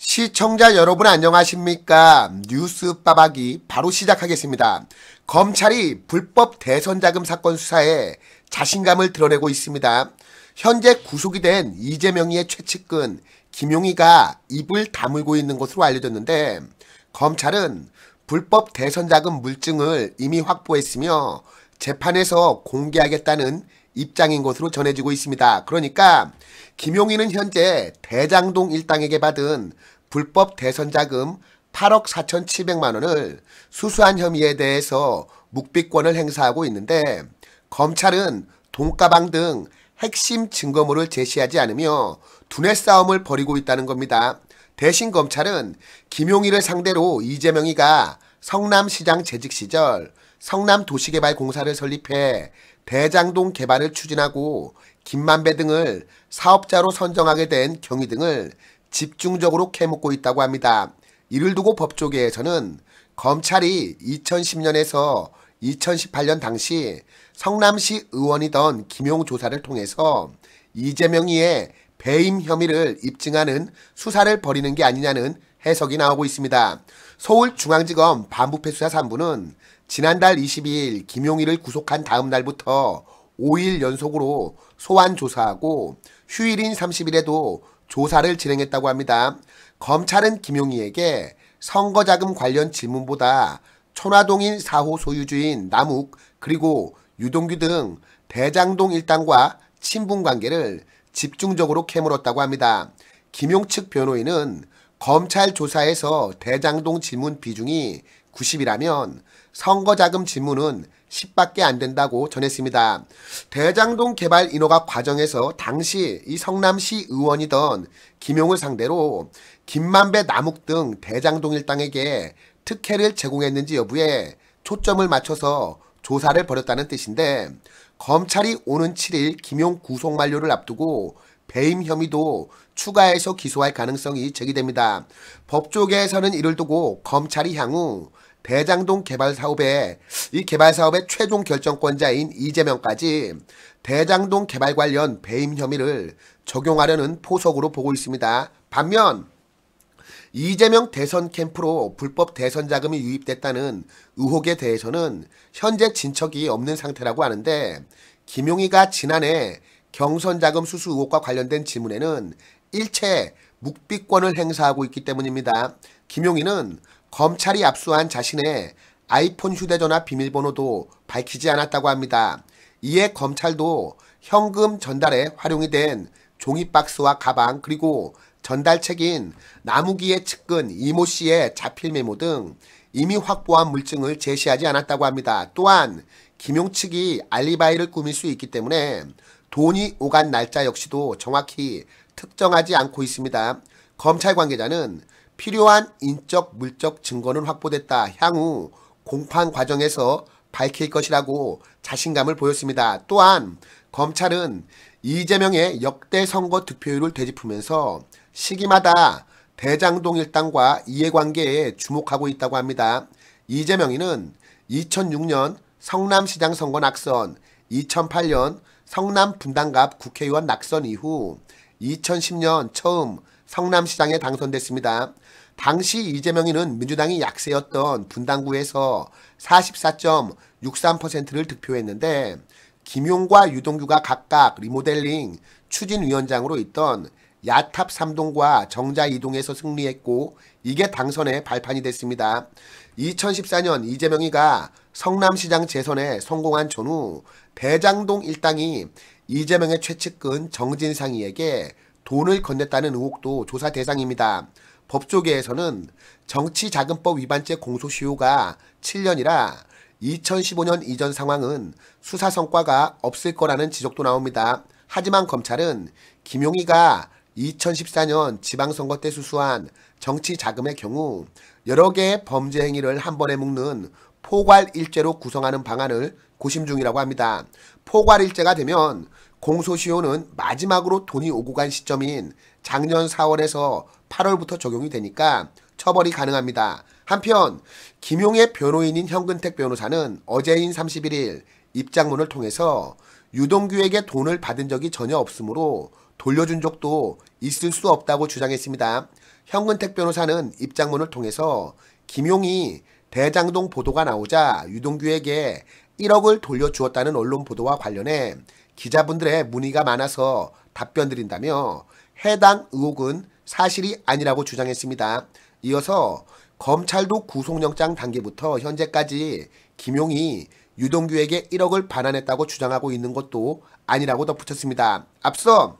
시청자 여러분 안녕하십니까? 뉴스 빠박이 바로 시작하겠습니다. 검찰이 불법 대선자금 사건 수사에 자신감을 드러내고 있습니다. 현재 구속이 된 이재명이의 최측근 김용희가 입을 다물고 있는 것으로 알려졌는데, 검찰은 불법 대선자금 물증을 이미 확보했으며 재판에서 공개하겠다는 입장인 것으로 전해지고 있습니다. 그러니까 김용희는 현재 대장동 일당에게 받은 불법 대선자금 8억 4,700만 원을 수수한 혐의에 대해서 묵비권을 행사하고 있는데, 검찰은 돈가방 등 핵심 증거물을 제시하지 않으며 두뇌 싸움을 벌이고 있다는 겁니다. 대신 검찰은 김용희를 상대로 이재명이가 성남시장 재직 시절 성남도시개발공사를 설립해 대장동 개발을 추진하고 김만배 등을 사업자로 선정하게 된 경위 등을 집중적으로 캐묻고 있다고 합니다. 이를 두고 법조계에서는 검찰이 2010년에서 2018년 당시 성남시 의원이던 김용 조사를 통해서 이재명이의 배임 혐의를 입증하는 수사를 벌이는 게 아니냐는 해석이 나오고 있습니다. 서울중앙지검 반부패수사 3부는 지난달 22일 김용희를 구속한 다음 날부터 5일 연속으로 소환 조사하고 휴일인 30일에도 조사를 진행했다고 합니다. 검찰은 김용희에게 선거자금 관련 질문보다 천화동인 4호 소유주인 남욱 그리고 유동규 등 대장동 일당과 친분관계를 집중적으로 캐물었다고 합니다. 김용 측 변호인은 검찰 조사에서 대장동 질문 비중이 90이라면 선거자금 질문은 10밖에 안 된다고 전했습니다. 대장동 개발 인허가 과정에서 당시 이 성남시 의원이던 김용을 상대로 김만배 남욱 등 대장동 일당에게 특혜를 제공했는지 여부에 초점을 맞춰서 조사를 벌였다는 뜻인데, 검찰이 오는 7일 김용 구속 만료를 앞두고 배임 혐의도 추가해서 기소할 가능성이 제기됩니다. 법조계에서는 이를 두고 검찰이 향후 대장동 개발 사업의 최종 결정권자인 이재명까지 대장동 개발 관련 배임 혐의를 적용하려는 포석으로 보고 있습니다. 반면 이재명 대선 캠프로 불법 대선 자금이 유입됐다는 의혹에 대해서는 현재 진척이 없는 상태라고 하는데, 김용희가 지난해 경선자금 수수 의혹과 관련된 질문에는 일체 묵비권을 행사하고 있기 때문입니다. 김용희는 검찰이 압수한 자신의 아이폰 휴대전화 비밀번호도 밝히지 않았다고 합니다. 이에 검찰도 현금 전달에 활용이 된 종이박스와 가방 그리고 전달책인 나무기의 측근 이모 씨의 자필 메모 등 이미 확보한 물증을 제시하지 않았다고 합니다. 또한 김용 측이 알리바이를 꾸밀 수 있기 때문에 돈이 오간 날짜 역시도 정확히 특정하지 않고 있습니다. 검찰 관계자는 필요한 인적 물적 증거는 확보됐다. 향후 공판 과정에서 밝힐 것이라고 자신감을 보였습니다. 또한 검찰은 이재명의 역대 선거 득표율을 되짚으면서 시기마다 대장동 일당과 이해관계에 주목하고 있다고 합니다. 이재명이는 2006년 성남시장 선거 낙선, 2008년 성남 분당갑 국회의원 낙선 이후 2010년 처음 성남시장에 당선됐습니다. 당시 이재명이는 민주당이 약세였던 분당구에서 44.63%를 득표했는데, 김용과 유동규가 각각 리모델링 추진위원장으로 있던 야탑 3동과 정자 2동에서 승리했고, 이게 당선의 발판이 됐습니다. 2014년 이재명이가 성남시장 재선에 성공한 전후 대장동 일당이 이재명의 최측근 정진상이에게 돈을 건넸다는 의혹도 조사 대상입니다. 법조계에서는 정치자금법 위반죄 공소시효가 7년이라 2015년 이전 상황은 수사 성과가 없을 거라는 지적도 나옵니다. 하지만 검찰은 김용희가 2014년 지방선거 때 수수한 정치자금의 경우 여러 개의 범죄 행위를 한 번에 묶는 포괄일죄로 구성하는 방안을 고심 중이라고 합니다. 포괄일죄가 되면 공소시효는 마지막으로 돈이 오고 간 시점인 작년 4월에서 8월부터 적용이 되니까 처벌이 가능합니다. 한편 김용의 변호인인 현근택 변호사는 어제인 31일 입장문을 통해서 유동규에게 돈을 받은 적이 전혀 없으므로 돌려준 적도 있을 수 없다고 주장했습니다. 현근택 변호사는 입장문을 통해서 김용이 대장동 보도가 나오자 유동규에게 1억을 돌려주었다는 언론 보도와 관련해 기자분들의 문의가 많아서 답변드린다며 해당 의혹은 사실이 아니라고 주장했습니다. 이어서 검찰도 구속영장 단계부터 현재까지 김용이 유동규에게 1억을 반환했다고 주장하고 있는 것도 아니라고 덧붙였습니다. 앞서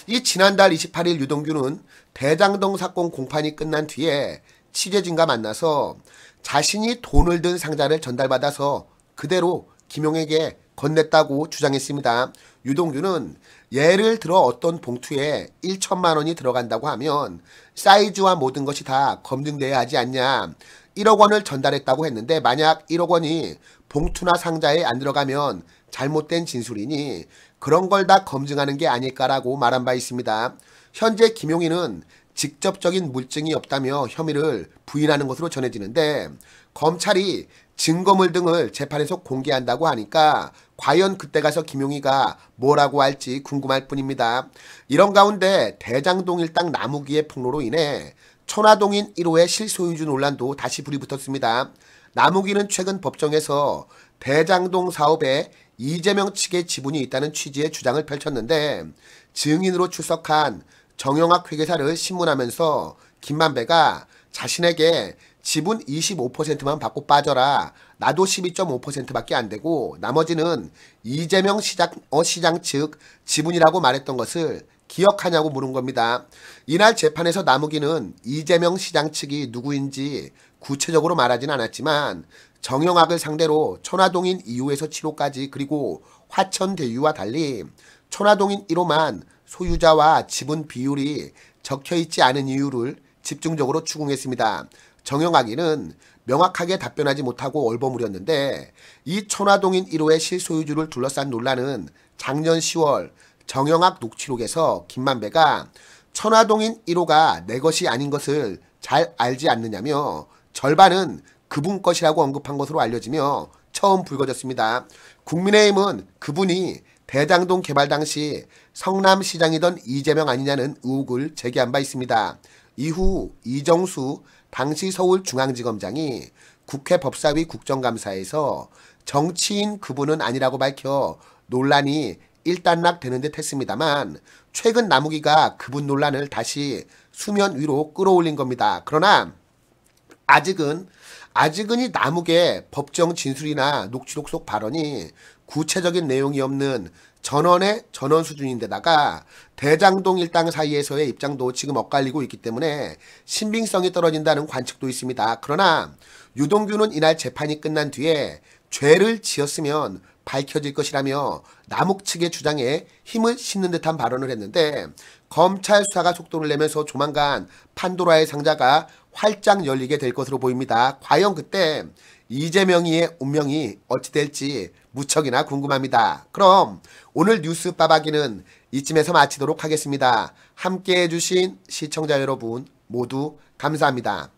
이 지난달 28일 유동규는 대장동 사건 공판이 끝난 뒤에 취재진과 만나서 자신이 돈을 든 상자를 전달받아서 그대로 김용에게 건넸다고 주장했습니다. 유동규는 예를 들어 어떤 봉투에 1천만 원이 들어간다고 하면 사이즈와 모든 것이 다 검증돼야 하지 않냐. 1억 원을 전달했다고 했는데 만약 1억 원이 봉투나 상자에 안 들어가면 잘못된 진술이니 그런 걸 다 검증하는 게 아닐까라고 말한 바 있습니다. 현재 김용희는 직접적인 물증이 없다며 혐의를 부인하는 것으로 전해지는데 검찰이 증거물 등을 재판에서 공개한다고 하니까 과연 그때 가서 김용희가 뭐라고 할지 궁금할 뿐입니다. 이런 가운데 대장동 일당 나무기의 폭로로 인해 천화동인 1호의 실소유주 논란도 다시 불이 붙었습니다. 나무기는 최근 법정에서 대장동 사업에 이재명 측의 지분이 있다는 취지의 주장을 펼쳤는데 증인으로 출석한 정영학 회계사를 신문하면서 김만배가 자신에게 지분 25%만 받고 빠져라. 나도 12.5%밖에 안 되고 나머지는 이재명 시장 측 지분이라고 말했던 것을 기억하냐고 물은 겁니다. 이날 재판에서 나무기는 이재명 시장 측이 누구인지 구체적으로 말하진 않았지만 정영학을 상대로 천화동인 2호에서 7호까지 그리고 화천대유와 달리 천화동인 1호만 소유자와 지분 비율이 적혀있지 않은 이유를 집중적으로 추궁했습니다. 정영학이는 명확하게 답변하지 못하고 얼버무렸는데 이 천화동인 1호의 실소유주를 둘러싼 논란은 작년 10월 정영학 녹취록에서 김만배가 천화동인 1호가 내 것이 아닌 것을 잘 알지 않느냐며 절반은 그분 것이라고 언급한 것으로 알려지며 처음 불거졌습니다. 국민의힘은 그분이 대장동 개발 당시 성남시장이던 이재명 아니냐는 의혹을 제기한 바 있습니다. 이후 이정수 당시 서울중앙지검장이 국회 법사위 국정감사에서 정치인 그분은 아니라고 밝혀 논란이 일단락되는 듯 했습니다만 최근 나무기가 그분 논란을 다시 수면 위로 끌어올린 겁니다. 그러나 아직은 이 나무기의 법정 진술이나 녹취록 속 발언이 구체적인 내용이 없는 전원의 전원 수준인데다가 대장동 일당 사이에서의 입장도 지금 엇갈리고 있기 때문에 신빙성이 떨어진다는 관측도 있습니다. 그러나 유동규는 이날 재판이 끝난 뒤에 죄를 지었으면 밝혀질 것이라며 남욱 측의 주장에 힘을 싣는 듯한 발언을 했는데 검찰 수사가 속도를 내면서 조만간 판도라의 상자가 활짝 열리게 될 것으로 보입니다. 과연 그때 이재명이의 운명이 어찌 될지 무척이나 궁금합니다. 그럼 오늘 뉴스 빠박이는 이쯤에서 마치도록 하겠습니다. 함께해 주신 시청자 여러분 모두 감사합니다.